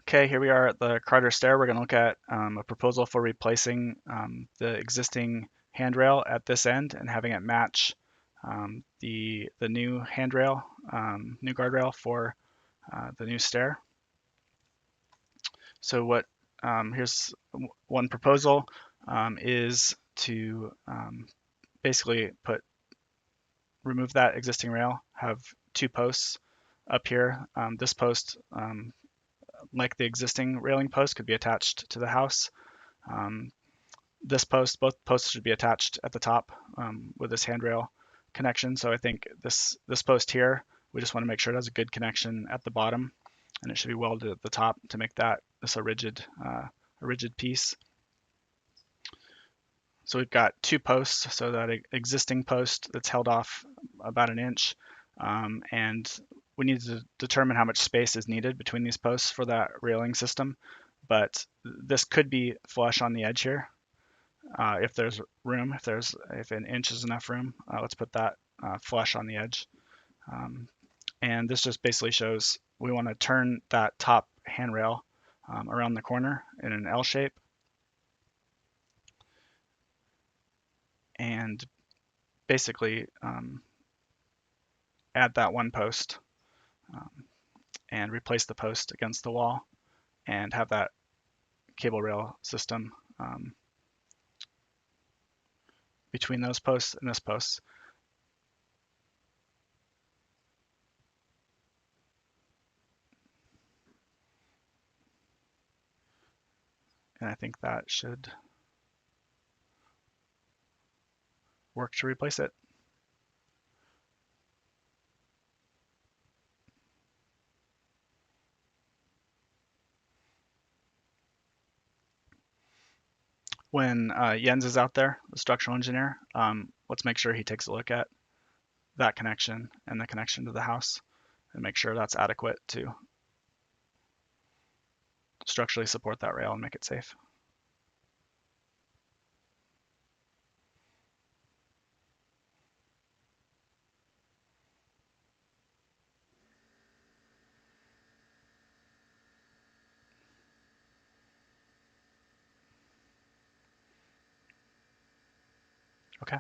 Okay, here we are at the Carter Stair. We're going to look at a proposal for replacing the existing handrail at this end and having it match the new handrail, new guardrail for the new stair. So here's one proposal is to basically remove that existing rail, have two posts up here. This post, like the existing railing post, could be attached to the house. Both posts should be attached at the top with this handrail connection. So I think this post here, we just want to make sure it has a good connection at the bottom, and it should be welded at the top to make this a rigid piece. So we've got two posts, so that existing post that's held off about an inch, and we need to determine how much space is needed between these posts for that railing system. But this could be flush on the edge here. If there's room, if an inch is enough room, let's put that flush on the edge. And this just basically shows we want to turn that top handrail around the corner in an L shape, and basically add that one post and replace the post against the wall and have that cable rail system between those posts and this post. And I think that should work to replace it. When Jens is out there, the structural engineer, let's make sure he takes a look at that connection and the connection to the house and make sure that's adequate to structurally support that rail and make it safe. Okay.